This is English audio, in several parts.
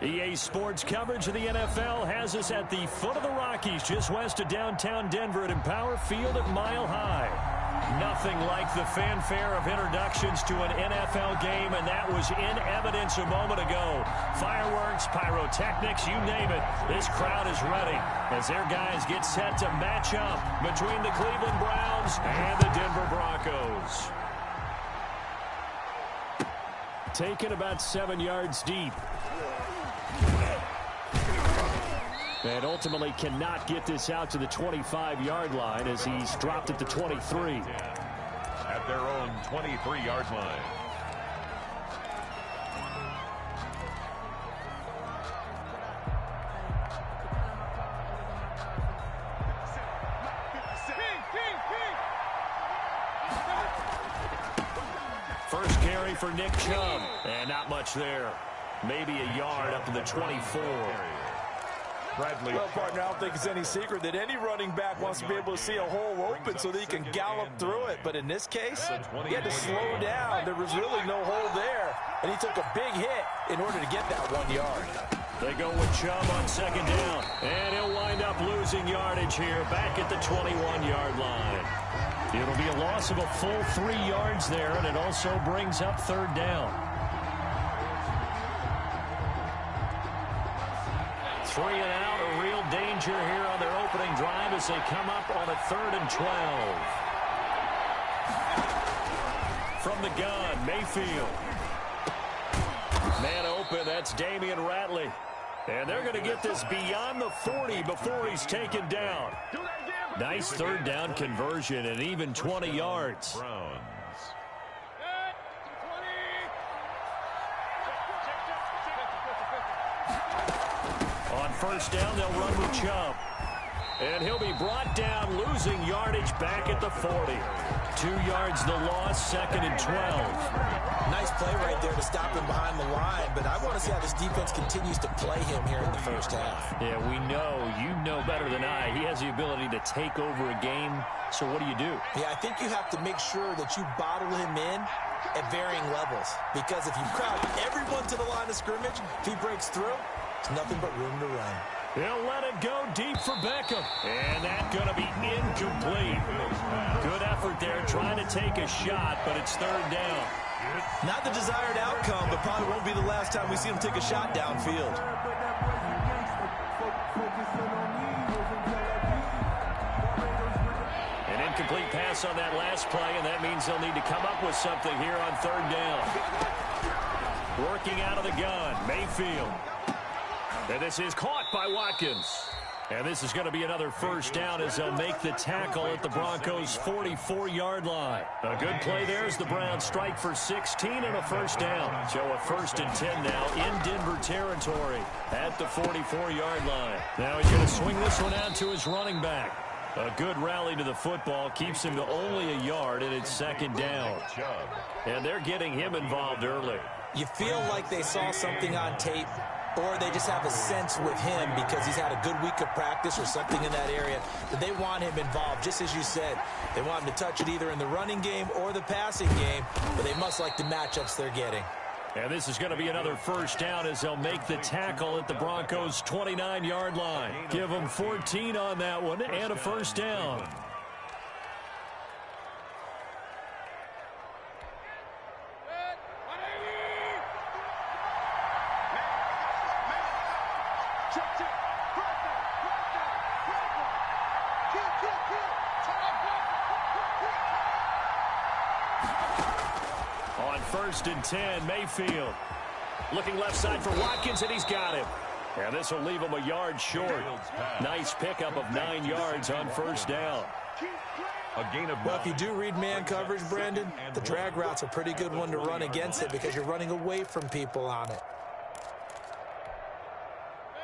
EA Sports coverage of the NFL has us at the foot of the Rockies, just west of downtown Denver at Empower Field at Mile High. Nothing like the fanfare of introductions to an NFL game, and that was in evidence a moment ago. Fireworks, pyrotechnics, you name it. This crowd is ready as their guys get set to match up between the Cleveland Browns and the Denver Broncos. Taken about 7 yards deep. And ultimately cannot get this out to the 25-yard line as he's dropped at the 23. At their own 23-yard line. First carry for Nick Chubb. And not much there. Maybe a yard up to the 24. Bradley. Well, partner, I don't think it's any secret that any running back wants to be able to see a hole open so that he can gallop through it. But in this case, he had to slow down. There was really no hole there, and he took a big hit in order to get that 1 yard. They go with Chubb on second down, and he'll wind up losing yardage here back at the 21-yard line. It'll be a loss of a full 3 yards there, and it also brings up third down. 3 and out, a real danger here on their opening drive as they come up on a 3rd and 12. From the gun, Mayfield. Man open, that's Damian Ratley. And they're going to get this beyond the 40 before he's taken down. Nice third down conversion and even 20 yards. Browns. On first down, they'll run with Chubb. And he'll be brought down, losing yardage back at the 40. 2 yards the loss, 2nd and 12. Nice play right there to stop him behind the line, but I want to see how this defense continues to play him here in the first half. Yeah, we know, you know better than I, he has the ability to take over a game, so what do you do? Yeah, I think you have to make sure that you bottle him in at varying levels, because if you crowd everyone to the line of scrimmage, if he breaks through, there's nothing but room to run. He'll let it go deep for Beckham. And that's going to be incomplete. Good effort there trying to take a shot, but it's third down. Not the desired outcome, but probably won't be the last time we see him take a shot downfield. An incomplete pass on that last play, and that means they'll need to come up with something here on third down. Working out of the gun, Mayfield. And this is caught by Watkins. And this is going to be another first down as they'll make the tackle at the Broncos' 44-yard line. A good play there as the Browns strike for 16 and a first down. So a 1st and 10 now in Denver territory at the 44-yard line. Now he's going to swing this one out to his running back. A good rally to the football keeps him to only a yard, and it's 2nd down. And they're getting him involved early. You feel like they saw something on tape, or they just have a sense with him because he's had a good week of practice or something in that area that they want him involved. Just as you said, they want him to touch it either in the running game or the passing game, but they must like the matchups they're getting. And this is going to be another first down as they'll make the tackle at the Broncos' 29-yard line. Give them 14 on that one and a first down. On 1st and 10, Mayfield. Looking left side for Watkins, and he's got him. And this will leave him a yard short. Nice pickup of 9 yards on first down. A gain of 9. Well, if you do read man coverage, Brandon, the drag route's a pretty good one to run against it because you're running away from people on it.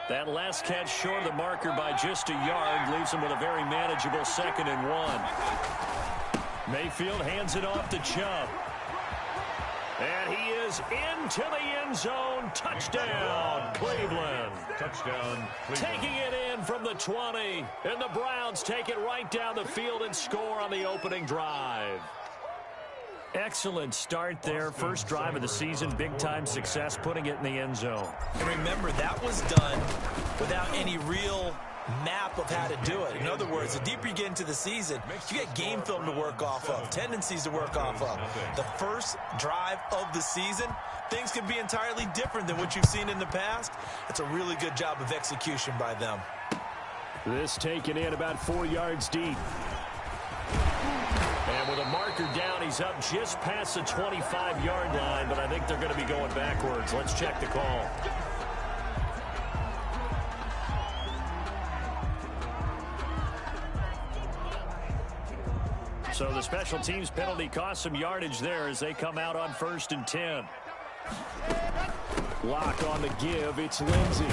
That last catch short of the marker by just a yard leaves him with a very manageable 2nd and 1. Mayfield hands it off to Chubb. And he is into the end zone. Touchdown, Cleveland. Touchdown, Cleveland. Taking it in from the 20. And the Browns take it right down the field and score on the opening drive. Excellent start there. First drive of the season, big-time success, putting it in the end zone. And remember, that was done without any real map of how to do it. In other words, the deeper you get into the season, you get game film to work off of, tendencies to work off of. The first drive of the season, things can be entirely different than what you've seen in the past. It's a really good job of execution by them. This taken in about 4 yards deep. And with a marker down, he's up just past the 25-yard line, but I think they're going to be going backwards. Let's check the call. So the special teams penalty cost some yardage there as they come out on 1st and 10. Lock on the give. It's Lindsey.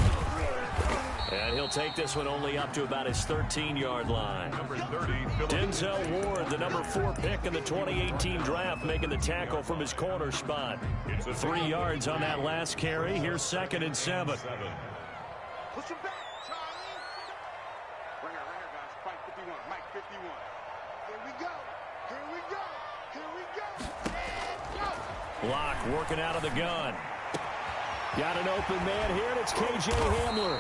And he'll take this one only up to about his 13-yard line. Number 30, Denzel Ward, the number 4 pick in the 2018 draft, making the tackle from his corner spot. 3 yards on that last carry. Here's 2nd and 7. Push him back, Charlie. Ringer, guys. Fight 51. Mike 51. Here we go. Here we go. Here we go. And go. Lock working out of the gun. Got an open man here, and it's K.J. Hamler.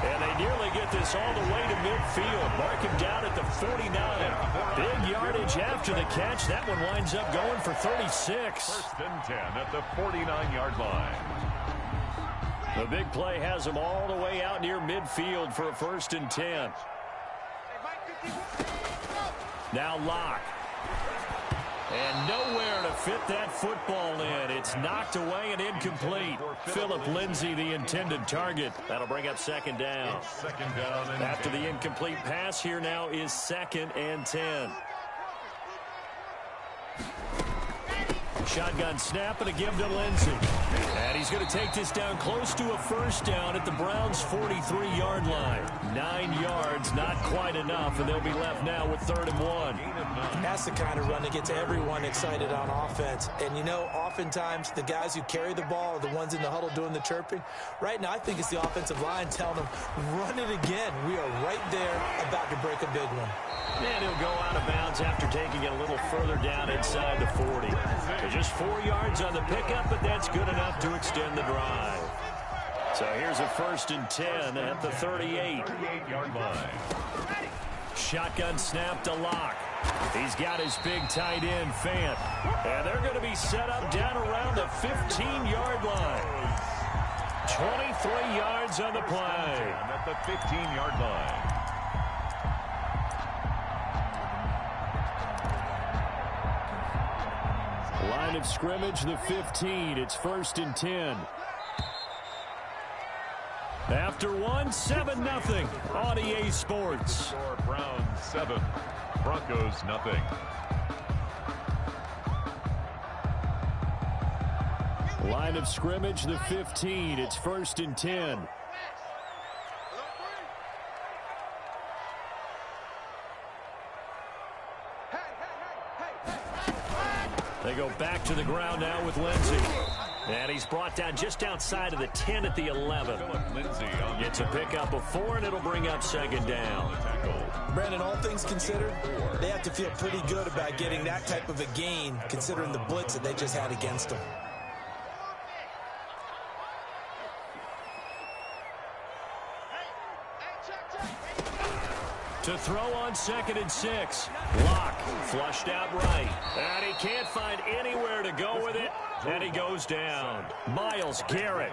And they nearly get this all the way to midfield. Mark him down at the 49. Big yardage after the catch. That one winds up going for 36. 1st and 10 at the 49-yard line. The big play has him all the way out near midfield for a 1st and 10. Now Lock. And nowhere to fit that football in. It's knocked away and incomplete. Philip Lindsay, the intended target. That'll bring up 2nd down. 2nd down and After the incomplete pass, here now is 2nd and 10. Shotgun snap and a give to Lindsay. And he's going to take this down close to a 1st down at the Browns' 43-yard line. 9 yards, not quite enough, and they'll be left now with 3rd and 1. That's the kind of run that gets everyone excited on offense. And, you know, oftentimes the guys who carry the ball are the ones in the huddle doing the chirping. Right now, I think it's the offensive line telling them, run it again. We are right there about to break a big one. And he'll go out of bounds after taking it a little further down inside the 40. So just 4 yards on the pickup, but that's good enough to extend the drive. So here's a 1st and 10 at the 38. 38-yard line. Shotgun snap to Lock. He's got his big tight end, Fant. And they're going to be set up down around the 15-yard line. 23 yards on the play. At the 15-yard line. Line of scrimmage, the 15. It's 1st and 10. After 7-0 on EA Sports. Score Browns 7, Broncos nothing. Line of scrimmage, the 15. It's 1st and 10. They go back to the ground now with Lindsay. And he's brought down just outside of the 10 at the 11. Gets a pickup of 4, and it'll bring up 2nd down. Brandon, all things considered, they have to feel pretty good about getting that type of a gain, considering the blitz that they just had against them. To throw on 2nd and 6. Lock flushed out right. And he can't find anywhere to go with it. And he goes down. Myles Garrett.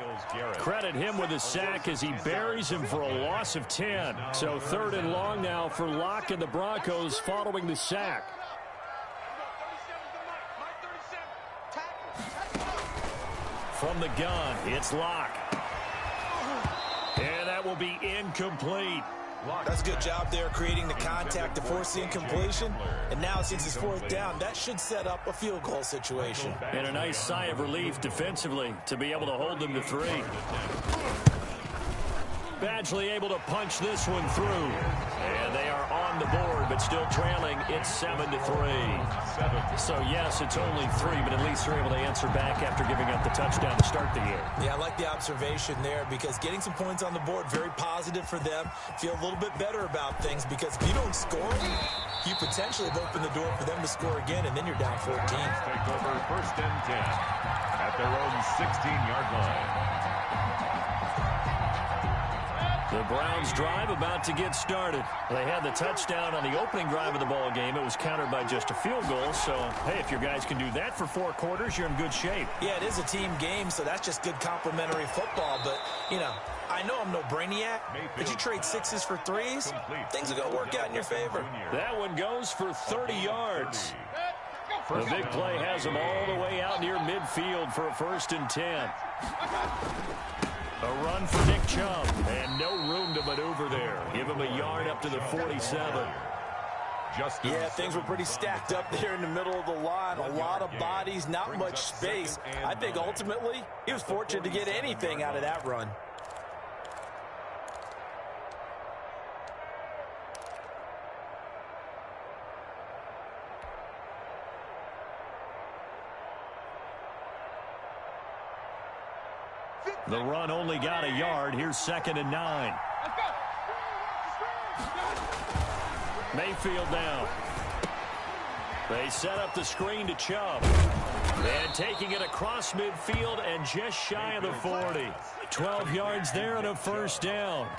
Credit him with a sack as he buries him for a loss of 10. So 3rd and long now for Lock and the Broncos following the sack. From the gun, it's Lock. And that will be incomplete. That's a good job there creating the contact to force the incompletion. And now since it's 4th down, that should set up a field goal situation. And a nice sigh of relief defensively to be able to hold them to 3. Badgley able to punch this one through. And they are on the board, but still trailing. It's 7-3. So, yes, it's only 3, but at least they're able to answer back after giving up the touchdown to start the year. Yeah, I like the observation there because getting some points on the board, very positive for them. Feel a little bit better about things because if you don't score, you potentially have opened the door for them to score again, and then you're down 14. Take over 1st and 10 at their own 16-yard line. The Browns drive about to get started. They had the touchdown on the opening drive of the ball game. It was countered by just a field goal. So, hey, if your guys can do that for 4 quarters, you're in good shape. Yeah, it is a team game, so that's just good complimentary football. But, you know, I know I'm no brainiac, but you trade 6s for 3s, things are going to work out in your favor. That one goes for 30 yards. The big play has them all the way out near midfield for a 1st and 10. A run for Nick Chubb, and no room to maneuver there. Give him a yard up to the 47. Yeah, things were pretty stacked up there in the middle of the line. A lot of bodies, not much space. I think ultimately he was fortunate to get anything out of that run. The run only got a yard. Here's 2nd and 9. Mayfield down. They set up the screen to Chubb. And taking it across midfield and just shy of the 40. 12 yards there and a 1st down.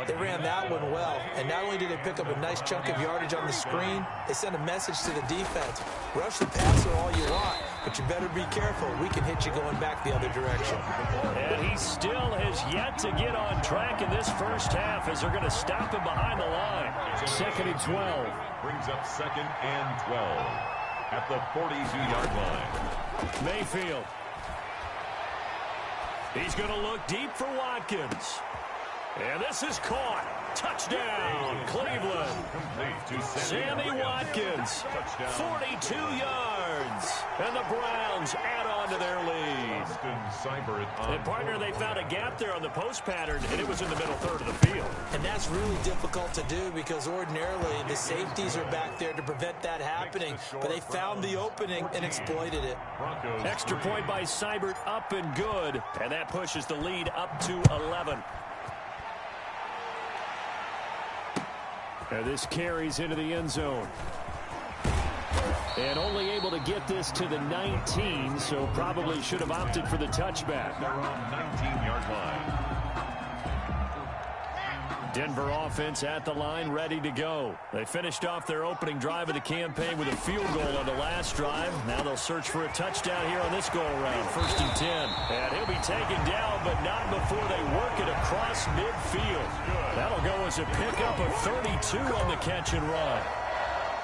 They ran that one well, and not only did they pick up a nice chunk of yardage on the screen, they sent a message to the defense. Rush the passer all you want, but you better be careful. We can hit you going back the other direction. And he still has yet to get on track in this first half as they're going to stop him behind the line. 2nd and 12. Brings up 2nd and 12 at the 42-yard line. Mayfield. He's going to look deep for Watkins. And this is caught. Touchdown, Cleveland. Sammy Watkins, 42 yards. And the Browns add on to their lead. And, partner, they found a gap there on the post pattern, and it was in the middle third of the field. And that's really difficult to do because ordinarily the safeties are back there to prevent that happening. But they found the opening and exploited it. Extra point by Seibert, up and good. And that pushes the lead up to 11. And this carries into the end zone. And only able to get this to the 19, so probably should have opted for the touchback. They're on 19-yard line. Denver offense at the line, ready to go. They finished off their opening drive of the campaign with a field goal on the last drive. Now they'll search for a touchdown here on this go-around. 1st and 10. And he'll be taken down, but not before they work it across midfield. That'll go as a pickup of 32 on the catch and run.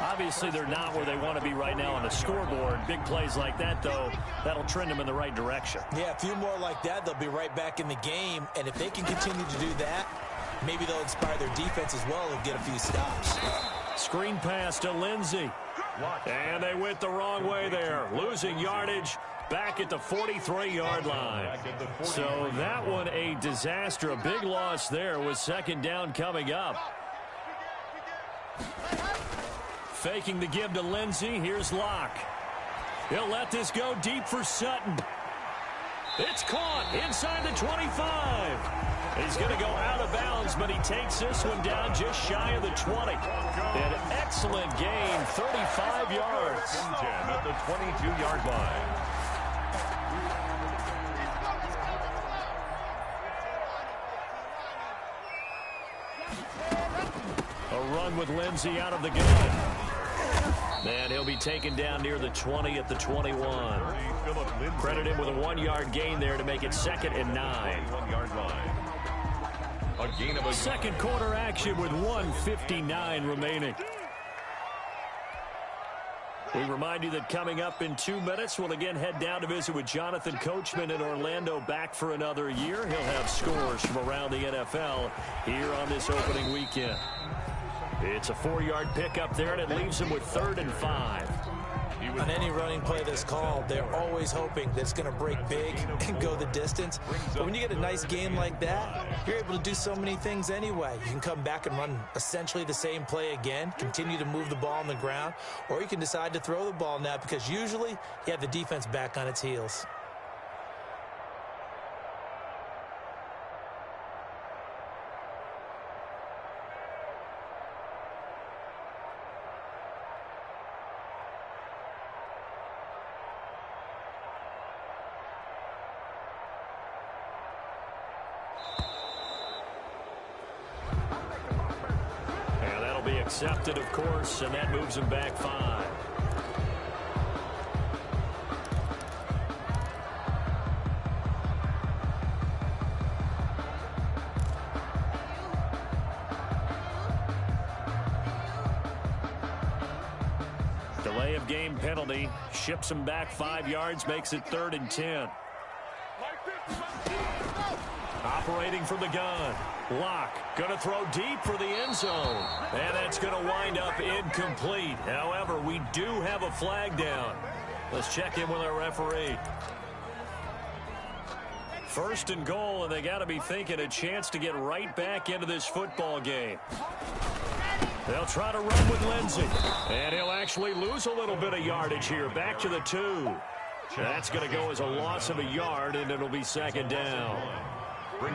Obviously, they're not where they want to be right now on the scoreboard. Big plays like that, though, that'll trend them in the right direction. Yeah, a few more like that, they'll be right back in the game. And if they can continue to do that, maybe they'll inspire their defense as well and get a few stops. Screen pass to Lindsey. And they went the wrong way there. Losing yardage back at the 43-yard line. So that one a disaster. A big loss there with 2nd down coming up. Faking the give to Lindsey. Here's Locke. He'll let this go deep for Sutton. It's caught inside the 25. He's going to go out of bounds, but he takes this one down just shy of the 20. An excellent gain, 35 yards. At the 22-yard line. A run with Lindsey out of the gun. And he'll be taken down near the 20 at the 21. Credit him with a 1-yard gain there to make it 2nd and 9. 1-yard line. A gain of a 2nd quarter action with 1:59 remaining. We remind you that coming up in 2 minutes, we'll again head down to visit with Jonathan Coachman in Orlando, back for another year. He'll have scores from around the NFL here on this opening weekend. It's a 4-yard pickup there, and it leaves him with 3rd and 5. On any running play that's called, they're always hoping that it's going to break big and go the distance. But when you get a nice game like that, you're able to do so many things anyway. You can come back and run essentially the same play again, continue to move the ball on the ground, or you can decide to throw the ball now because usually you have the defense back on its heels. Accepted, of course, and that moves him back 5. Delay of game penalty ships him back 5 yards, makes it 3rd and 10. Operating from the gun. Locke going to throw deep for the end zone. And that's going to wind up incomplete. However, we do have a flag down. Let's check in with our referee. 1st and goal, and they got to be thinking a chance to get right back into this football game. They'll try to run with Lindsey. And he'll actually lose a little bit of yardage here. Back to the 2. That's going to go as a loss of a yard, and it'll be 2nd down.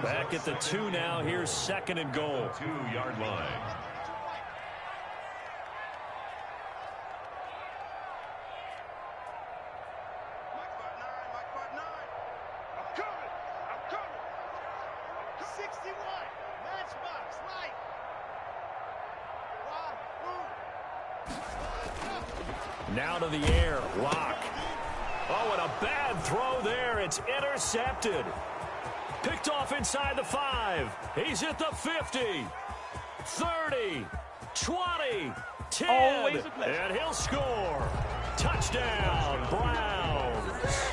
Back at the 2 now. Here's 2nd and goal. 2-yard line. I'm coming. 61. Matchbox light. Now to the air. Locke. Oh, and a bad throw there. It's intercepted. Picked off inside the 5. He's at the 50. 30. 20. 10. Always a pleasure. And he'll score. Touchdown, Browns.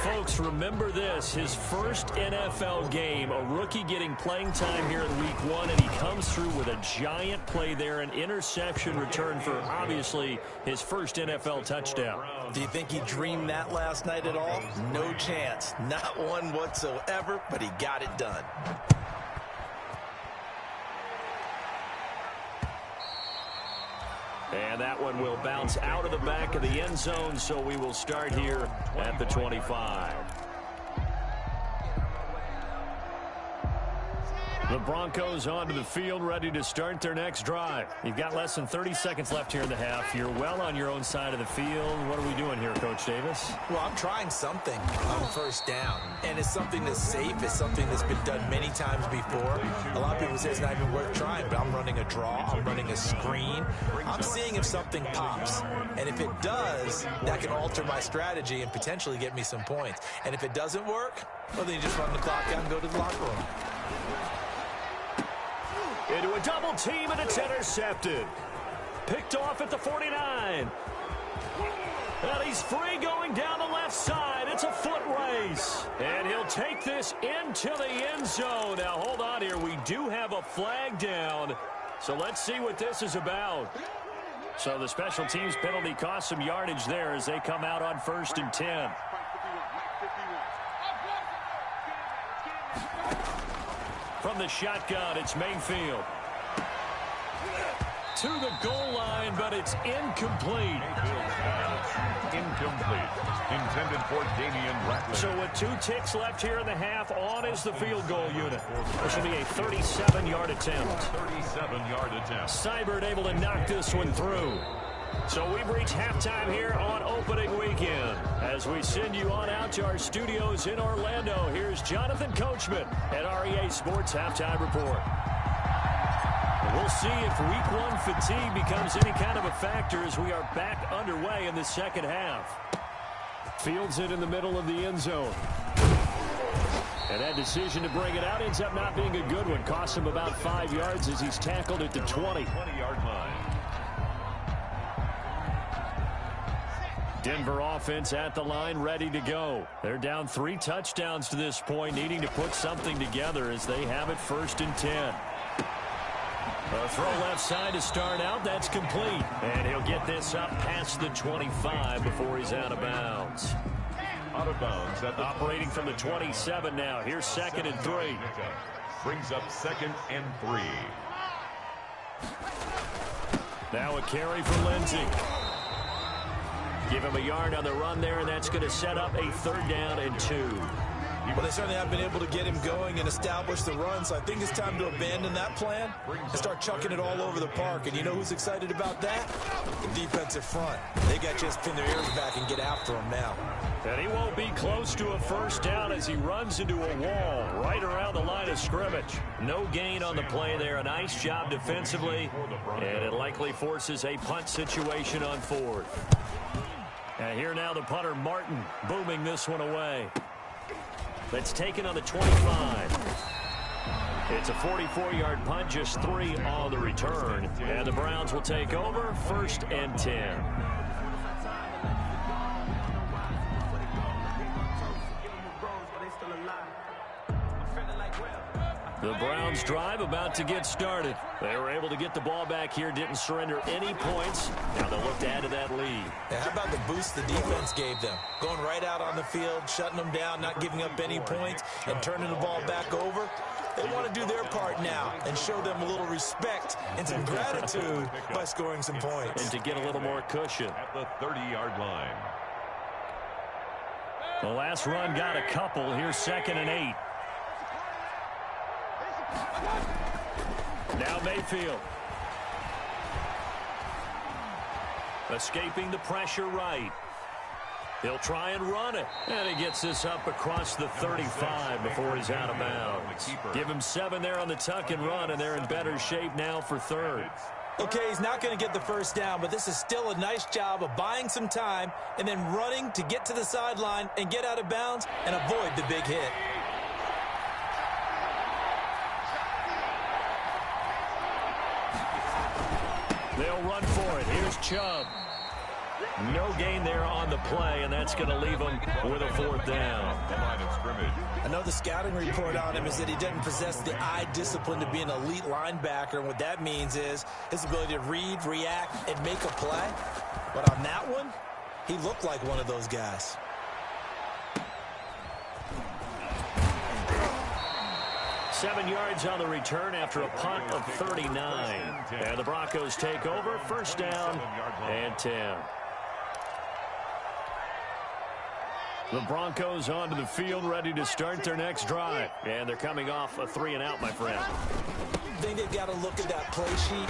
Folks, remember this. His first NFL game, a rookie getting playing time here in week 1, and he comes through with a giant play there, an interception return for, obviously, his first NFL touchdown. Do you think he dreamed that last night at all? No chance. Not one whatsoever, but he got it done. And that one will bounce out of the back of the end zone, so we will start here at the 25. The Broncos onto the field, ready to start their next drive. You've got less than 30 seconds left here in the half. You're well on your own side of the field. What are we doing here, Coach Davis? Well, I'm trying something on 1st down, and it's something that's safe. It's something that's been done many times before. A lot of people say it's not even worth trying, but I'm running a draw. I'm running a screen. I'm seeing if something pops, and if it does, that can alter my strategy and potentially get me some points. And if it doesn't work, well, then you just run the clock out and go to the locker room. Into a double team, and it's intercepted. Picked off at the 49. And he's free going down the left side. It's a foot race. And he'll take this into the end zone. Now, hold on here. We do have a flag down. So let's see what this is about. So the special teams penalty cost some yardage there as they come out on 1st and 10. From the shotgun, it's Mayfield. To the goal line, but it's incomplete. Incomplete. Intended for Damian Rattler. So with 2 ticks left here in the half, on is the field goal unit. This will be a 37-yard attempt. 37-yard attempt. Seibert able to knock this one through. So we've reached halftime here on opening weekend. As we send you on out to our studios in Orlando, here's Jonathan Coachman at REA Sports Halftime Report. We'll see if week 1 fatigue becomes any kind of a factor as we are back underway in the second half. Fields it in the middle of the end zone. And that decision to bring it out ends up not being a good one. Costs him about 5 yards as he's tackled at the 20. 20-yard line. Denver offense at the line, ready to go. They're down 3 touchdowns to this point, needing to put something together as they have it 1st and 10. A throw left side to start out. That's complete. And he'll get this up past the 25 before he's out of bounds. Out of bounds. Operating from the 27 now. Here's 2nd and 3. Brings up 2nd and 3. Now a carry for Lindsey. Give him a yard on the run there, and that's going to set up a 3rd down and 2. Well, they certainly have been able to get him going and establish the run, so I think it's time to abandon that plan and start chucking it all over the park. And you know who's excited about that? The defensive front. They got to just pin their ears back and get after him now. And he won't be close to a first down as he runs into a wall right around the line of scrimmage. No gain on the play there. A nice job defensively, and it likely forces a punt situation on fourth. And here now the punter, Martin, booming this one away. That's taken on the 25. It's a 44-yard punt, just 3 on the return. And the Browns will take over, 1st and 10. The Browns drive about to get started. They were able to get the ball back here, didn't surrender any points. Now they'll look to add to that lead. Yeah, how about the boost the defense gave them? Going right out on the field, shutting them down, not giving up any points, and turning the ball back over. They want to do their part now and show them a little respect and some gratitude by scoring some points. And to get a little more cushion. At the 30-yard line. The last run got a couple. Here's 2nd and 8. Now Mayfield. Escaping the pressure right. He'll try and run it. And he gets this up across the 35 before he's out of bounds. Give him 7 there on the tuck and run, and they're in better shape now for 3rd. Okay, he's not going to get the first down, but this is still a nice job of buying some time and then running to get to the sideline and get out of bounds and avoid the big hit. They'll run for it. Here's Chubb. No gain there on the play, and that's going to leave him with a 4th down. I know the scouting report on him is that he doesn't possess the eye discipline to be an elite linebacker, and what that means is his ability to read, react, and make a play. But on that one, he looked like one of those guys. Seven yards on the return after a punt of 39. And the Broncos take over, 1st down and 10. The Broncos onto the field, ready to start their next drive. And they're coming off a 3-and-out, my friend. I think they've got to look at that play sheet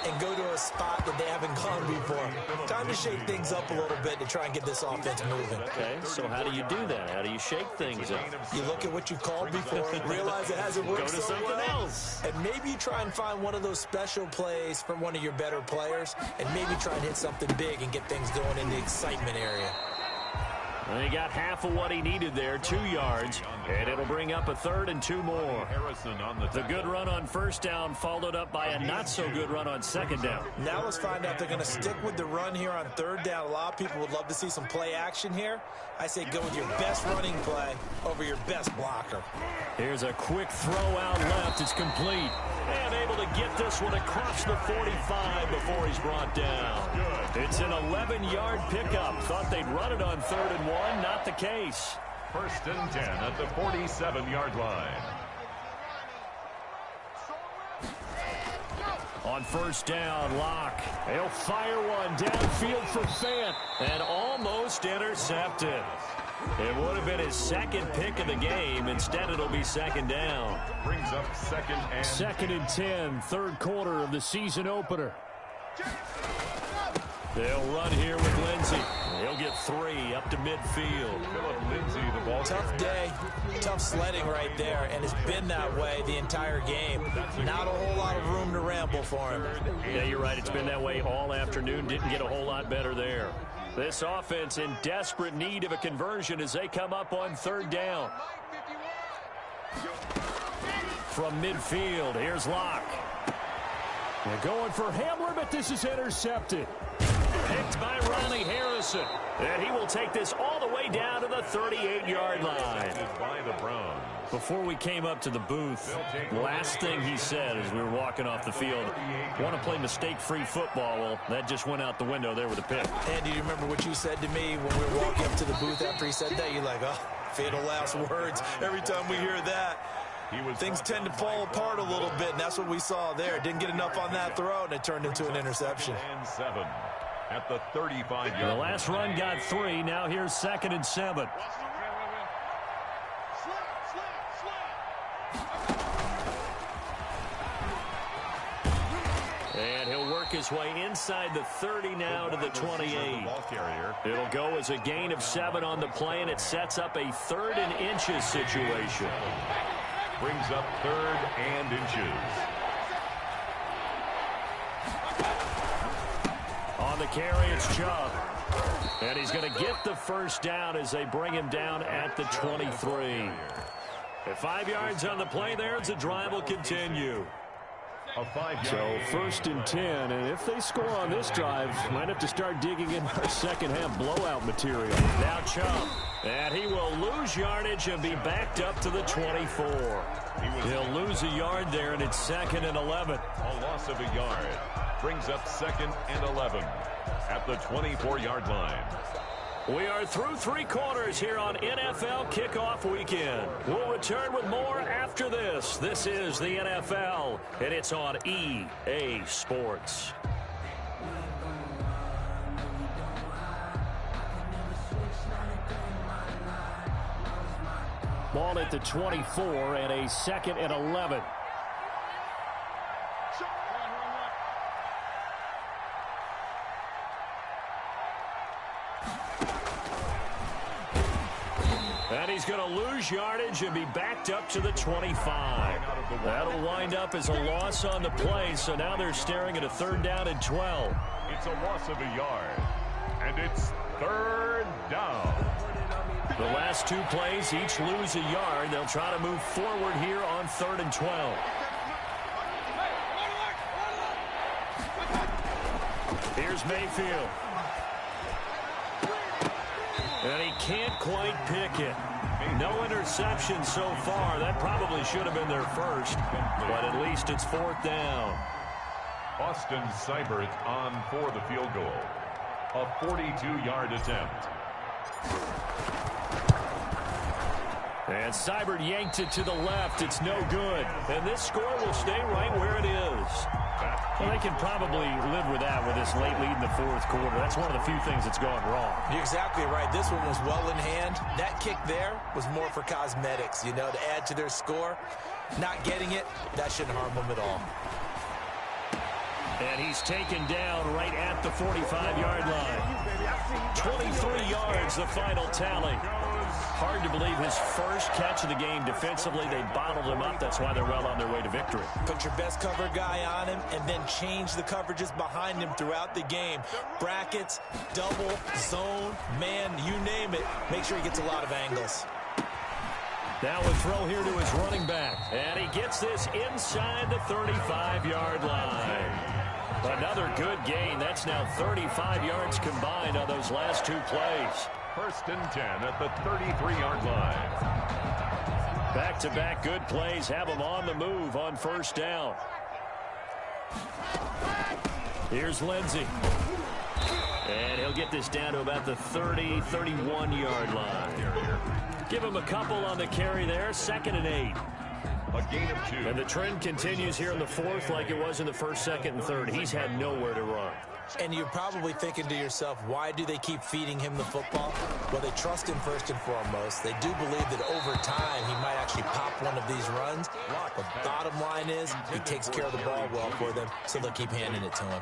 and go to a spot that they haven't gone before. Time to shake things up a little bit to try and get this offense moving. Okay, so how do you do that? How do you shake things up? You look at what you called before, realize it hasn't worked Go to so something well, else. and maybe you try and find one of those special plays from one of your better players, and maybe try and hit something big and get things going in the excitement area. And he got half of what he needed there, 2 yards, and it'll bring up a 3rd and 2 more. The good run on 1st down followed up by a not-so-good run on 2nd down. Now let's find out if they're going to stick with the run here on 3rd down. A lot of people would love to see some play action here. I say go with your best running play over your best blocker. Here's a quick throw out left. It's complete. And able to get this one across the 45 before he's brought down. It's an 11-yard pickup. Thought they'd run it on 3rd and 1. Not the case. 1st and 10 at the 47-yard line. On 1st down, Locke. He'll fire one downfield for Fant. And almost intercepted. It would have been his 2nd pick of the game. Instead, it'll be 2nd down. Brings up 2nd and 10, 3rd quarter of the season opener. They'll run here with Lindsey. He'll get 3 up to midfield. Phillip Lindsay, the ball. Tough day, tough sledding right there, and it's been that way the entire game. Not a whole lot of room to ramble for him. Yeah, you're right. It's been that way all afternoon. Didn't get a whole lot better there. This offense in desperate need of a conversion as they come up on 3rd down. From midfield, here's Locke. They're going for Hamler, but this is intercepted. Picked by Ronnie Harrison. And he will take this all the way down to the 38-yard line. By the Browns. Before we came up to the booth, last thing he said as we were walking off the field, want to play mistake-free football. Well, that just went out the window there with a pick. Andy, do you remember what you said to me when we were walking up to the booth after he said that? You're like, oh, fatal last words. Every time we hear that, things tend to fall apart a little bit, and that's what we saw there. Didn't get enough on that throw, and it turned into an interception. And 7 at the 35-yard line. The last run got 3. Now here's 2nd and 7. And he'll work his way inside the 30 now to the 28. It'll go as a gain of 7 on the play, and it sets up a 3rd and inches situation. Brings up 3rd and inches. On the carry, it's Chubb. And he's going to get the first down as they bring him down at the 23. At 5 yards on the play there, as the drive will continue. So 1st and 10, and if they score on this drive, might have to start digging in our second half blowout material. Now Chubb, and he will lose yardage and be backed up to the 24. He'll lose a yard there, and it's 2nd and 11. A loss of a yard brings up 2nd and 11 at the 24-yard line. We are through 3 quarters here on NFL Kickoff Weekend. We'll return with more after this. This is the NFL, and it's on EA Sports. Ball at the 24 and a 2nd and 11. And he's going to lose yardage and be backed up to the 25. That'll wind up as a loss on the play, so now they're staring at a 3rd down and 12. It's a loss of a yard, and it's 3rd down. The last 2 plays each lose a yard. They'll try to move forward here on 3rd and 12. Here's Mayfield. And he can't quite pick it. No interception so far. That probably should have been their first, but at least it's 4th down. Austin Seibert on for the field goal. A 42-yard attempt. And Seibert yanked it to the left. It's no good. And this score will stay right where it is. Well, they can probably live with that with this late lead in the 4th quarter. That's one of the few things that's gone wrong. You're exactly right. This one was well in hand. That kick there was more for cosmetics, you know, to add to their score. Not getting it, that shouldn't harm them at all. And he's taken down right at the 45-yard line. 23 yards, the final tally. Hard to believe his first catch of the game defensively. They bottled him up. That's why they're well on their way to victory. Put your best cover guy on him and then change the coverages behind him throughout the game. Brackets, double, zone, man, you name it. Make sure he gets a lot of angles. Now a throw here to his running back. And he gets this inside the 35-yard line. Another good gain. That's now 35 yards combined on those last 2 plays. 1st and 10 at the 33-yard line. Back-to-back good plays have them on the move on 1st down. Here's Lindsey. And he'll get this down to about the 30, 31-yard line. Give him a couple on the carry there. 2nd and 8. A gain of 2. And the trend continues here in the 4th like it was in the 1st, 2nd, and 3rd. He's had nowhere to run. And you're probably thinking to yourself, why do they keep feeding him the football? Well, they trust him first and foremost. They do believe that over time he might actually pop one of these runs. But bottom line is he takes care of the ball well for them, so they'll keep handing it to him.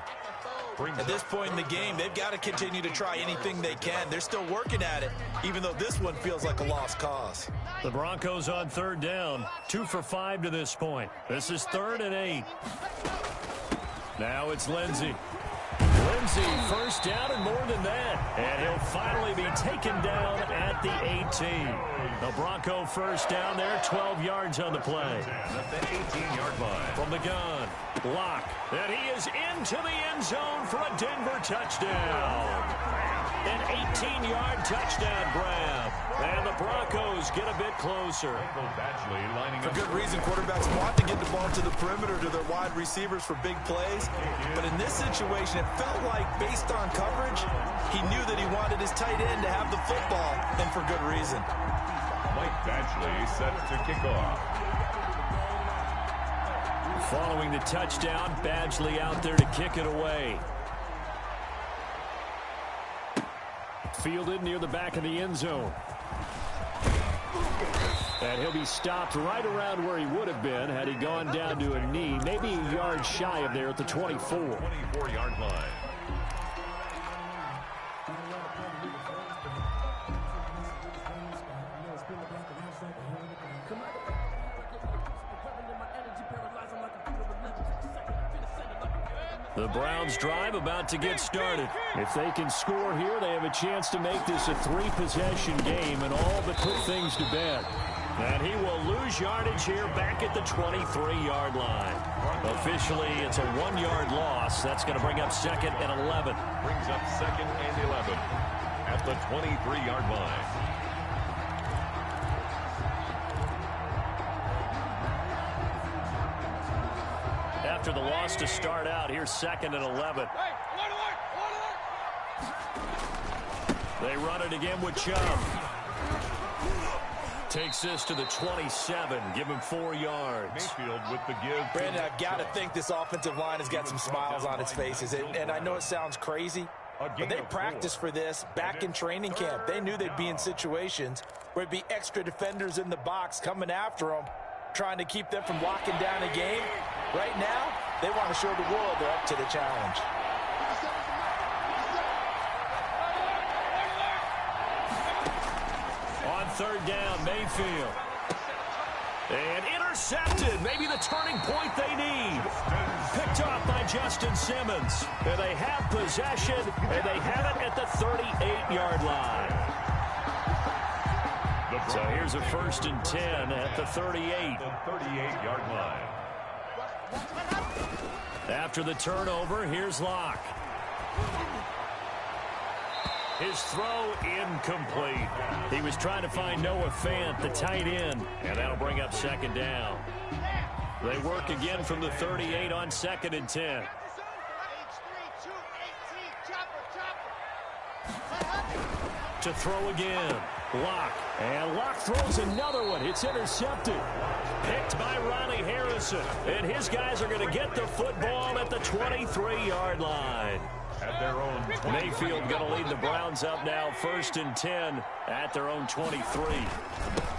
At this point in the game, they've got to continue to try anything they can. They're still working at it, even though this one feels like a lost cause. The Broncos on 3rd down, 2 for 5 to this point. This is 3rd and 8. Now it's Lindsey. Lindsey, 1st down and more than that. And he'll finally be taken down at the 18. The Bronco 1st down there, 12 yards on the play. At the 18-yard line. From the gun, Lock. And he is into the end zone for a Denver touchdown. An 18-yard touchdown grab. And the Broncos get a bit closer. For good reason, quarterbacks want to get the ball to the perimeter to their wide receivers for big plays. But in this situation, it felt like, based on coverage, he knew that he wanted his tight end to have the football, and for good reason. Mike Badgley set to kick off. Following the touchdown, Badgley out there to kick it away. Fielded near the back of the end zone. And he'll be stopped right around where he would have been had he gone down to a knee, maybe a yard shy of there at the 24. 24-yard line. The Browns drive about to get started. If they can score here, they have a chance to make this a 3-possession game and all but put things to bed. And he will lose yardage here back at the 23-yard line. Officially, it's a 1-yard loss. That's going to bring up 2nd and 11. Brings up 2nd and 11 at the 23-yard line. After the loss to start out, here's 2nd and 11. They run it again with Chubb. Takes this to the 27. Give him 4 yards. Mayfield with the give. Brandon, I've got to think this offensive line has got some smiles on its faces. And I know it sounds crazy, but they practiced for this back in training camp. They knew they'd be in situations where it'd be extra defenders in the box coming after them, trying to keep them from locking down a game. Right now, they want to show the world they're up to the challenge. On 3rd down, Mayfield. And intercepted. Maybe the turning point they need. Picked off by Justin Simmons. And they have possession, and they have it at the 38-yard line. So here's a 1st and 10 at the 38. The 38-yard line. After the turnover, here's Locke. His throw incomplete. He was trying to find Noah Fant, the tight end, and that'll bring up 2nd down. They work again from the 38 on 2nd and 10. To throw again. Locke. And Locke throws another one. It's intercepted. Picked by Ronnie Harrison. And his guys are going to get the football at the 23-yard line. At their own Mayfield going to lead the Browns up now, 1st and 10 at their own 23.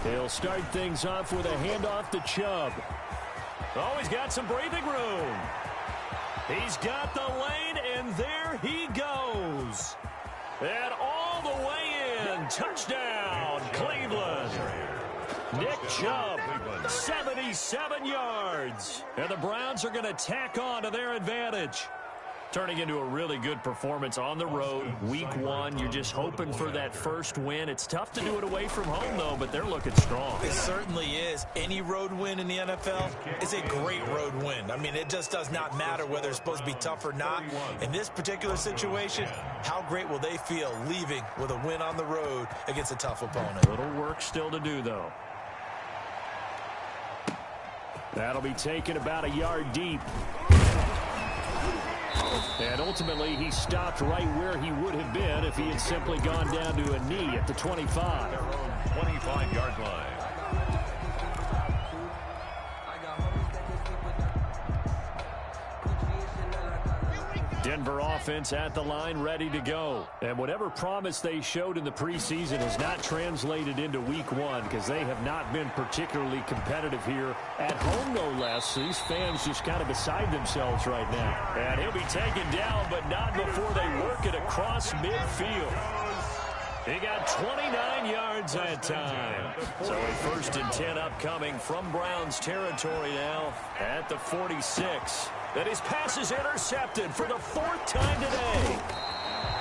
They'll start things off with a handoff to Chubb. Oh, he's got some breathing room. He's got the lane, and there he goes. And all the way in. Touchdown, Cleveland. Nick Chubb, 77 yards. And the Browns are going to tack on to their advantage. Turning into a really good performance on the road. Week 1, you're just hoping for that first win. It's tough to do it away from home, though, but they're looking strong. It certainly is. Any road win in the NFL is a great road win. I mean, it just does not matter whether it's supposed to be tough or not. In this particular situation, how great will they feel leaving with a win on the road against a tough opponent? A little work still to do, though. That'll be taken about a yard deep. And ultimately, he stopped right where he would have been if he had simply gone down to a knee at the 25. 25-yard line. Denver offense at the line, ready to go. And whatever promise they showed in the preseason has not translated into week 1 because they have not been particularly competitive here at home, no less. These fans just kind of beside themselves right now. And he'll be taken down, but not before they work it across midfield. He got 29 yards that time. So a 1st and 10 upcoming from Browns territory now at the 46. And his pass is intercepted for the 4th time today.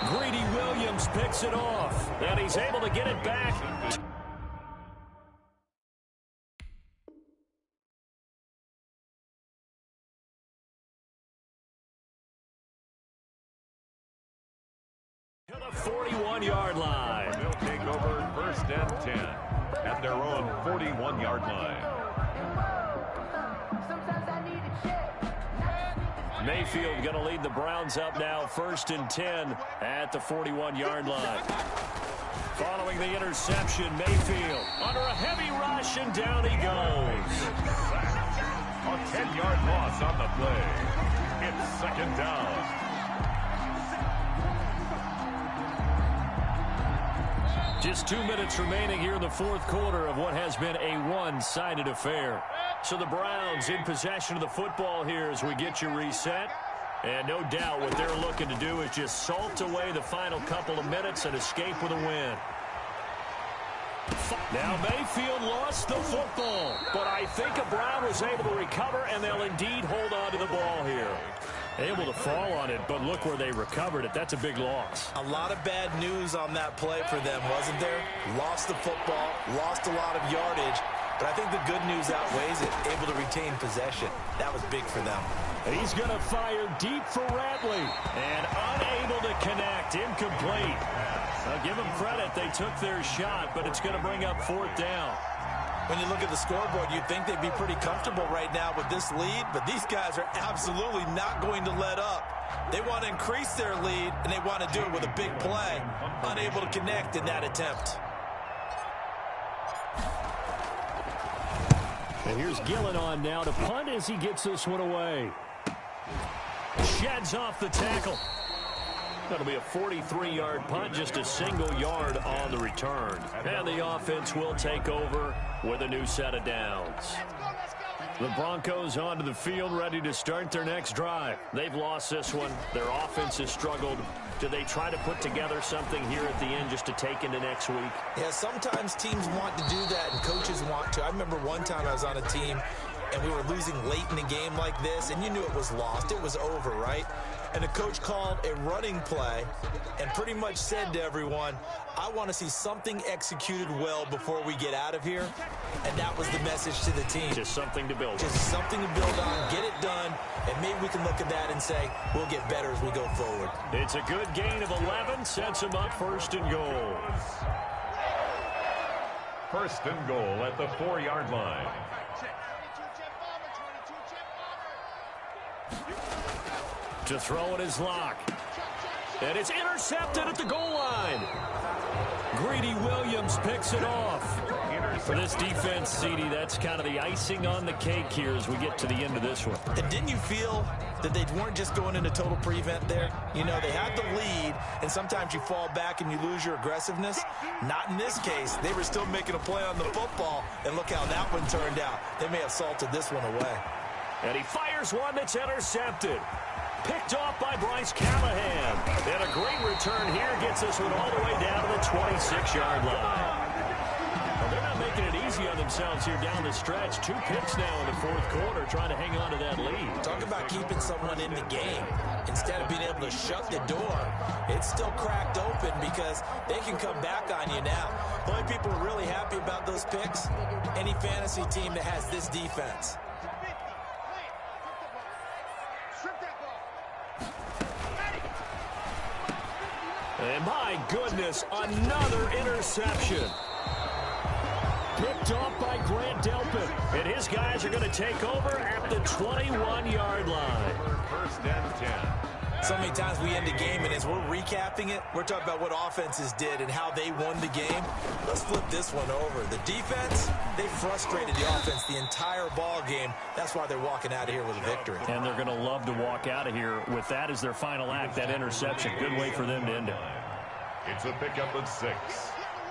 Greedy Williams picks it off, and he's able to get it back. To the 41-yard line. They'll take over 1st and 10 at their own 41-yard line. Mayfield going to lead the Browns up now, 1st and 10 at the 41-yard line. Following the interception, Mayfield under a heavy rush, and down he goes. A 10-yard loss on the play. It's 2nd down. Just 2 minutes remaining here in the fourth quarter of what has been a one-sided affair. So the Browns in possession of the football here as we get you reset. And no doubt what they're looking to do is just salt away the final couple of minutes and escape with a win. Now Mayfield lost the football, but I think a Brown was able to recover, and they'll indeed hold on to the ball here. Able to fall on it, but look where they recovered it. That's a big loss. A lot of bad news on that play for them, wasn't there? Lost the football, lost a lot of yardage, but I think the good news outweighs it. Able to retain possession. That was big for them. He's going to fire deep for Ratley, and unable to connect. Incomplete. I'll give them credit. They took their shot, but it's going to bring up fourth down. When you look at the scoreboard, you'd think they'd be pretty comfortable right now with this lead, but these guys are absolutely not going to let up. They want to increase their lead, and they want to do it with a big play. Unable to connect in that attempt. And here's Gillen on now to punt as he gets this one away. Sheds off the tackle. That'll be a 43-yard punt, just a single yard on the return. And the offense will take over with a new set of downs. The Broncos onto the field, ready to start their next drive. They've lost this one. Their offense has struggled. Do they try to put together something here at the end just to take into next week? Yeah, sometimes teams want to do that and coaches want to. I remember one time I was on a team and we were losing late in a game like this, and you knew it was lost. It was over, right? And the coach called a running play and pretty much said to everyone, I want to see something executed well before we get out of here. And that was the message to the team. Just something to build on. Just something to build on, get it done, and maybe we can look at that and say, we'll get better as we go forward. It's a good gain of 11, sets them up first and goal. First and goal at the 4-yard line. To throw it is Locke. And it's intercepted at the goal line. Greedy Williams picks it off. For this defense, CD, that's kind of the icing on the cake here as we get to the end of this one. And didn't you feel that they weren't just going into total prevent there? You know, they had the lead, and sometimes you fall back and you lose your aggressiveness. Not in this case. They were still making a play on the football, and look how that one turned out. They may have salted this one away. And he fires one that's intercepted. Picked off by Bryce Callahan. And a great return here gets this one all the way down to the 26-yard line. Well, they're not making it easy on themselves here down the stretch. 2 picks now in the fourth quarter trying to hang on to that lead. Talk about keeping someone in the game. Instead of being able to shut the door, it's still cracked open because they can come back on you now. The only people who are really happy about those picks, any fantasy team that has this defense. And my goodness, another interception. Picked off by Grant Delpit. And his guys are going to take over at the 21-yard line. First and 10. So many times we end a game, and as we're recapping it, we're talking about what offenses did and how they won the game. Let's flip this one over. The defense, they frustrated the offense the entire ball game. That's why they're walking out of here with a victory. And they're going to love to walk out of here with that as their final act, that interception. Good way for them to end it. It's a pickup of 6.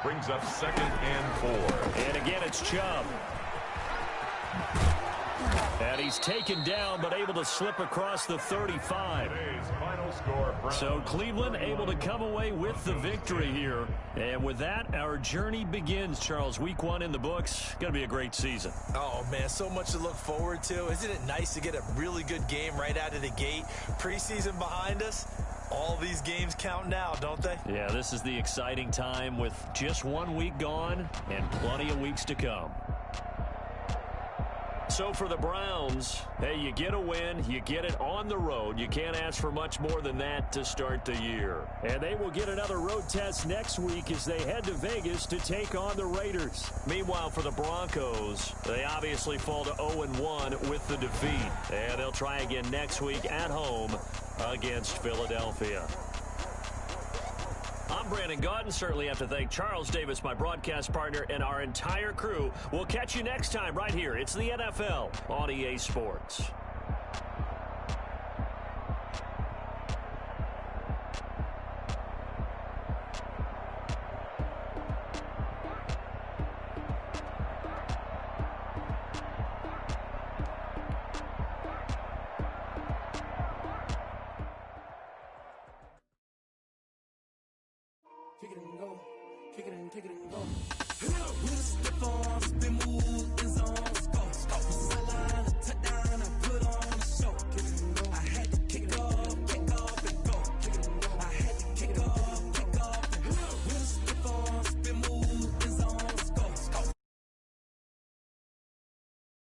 Brings up 2nd and 4. And again, it's Chubb. And he's taken down, but able to slip across the 35. Final score, so Cleveland able to come away with the victory here. And with that, our journey begins, Charles. Week 1 in the books. Going to be a great season. Oh, man, so much to look forward to. Isn't it nice to get a really good game right out of the gate? Preseason behind us. All these games count now, don't they? Yeah, this is the exciting time with just 1 week gone and plenty of weeks to come. So for the Browns, hey, you get a win, you get it on the road. You can't ask for much more than that to start the year. And they will get another road test next week as they head to Vegas to take on the Raiders. Meanwhile, for the Broncos, they obviously fall to 0-1 with the defeat. And they'll try again next week at home against Philadelphia. I'm Brandon Gaudin. Certainly have to thank Charles Davis, my broadcast partner, and our entire crew. We'll catch you next time right here. It's the NFL on EA Sports. kick it and go. Kick it and go. With a stiff arm, spin move, in zone.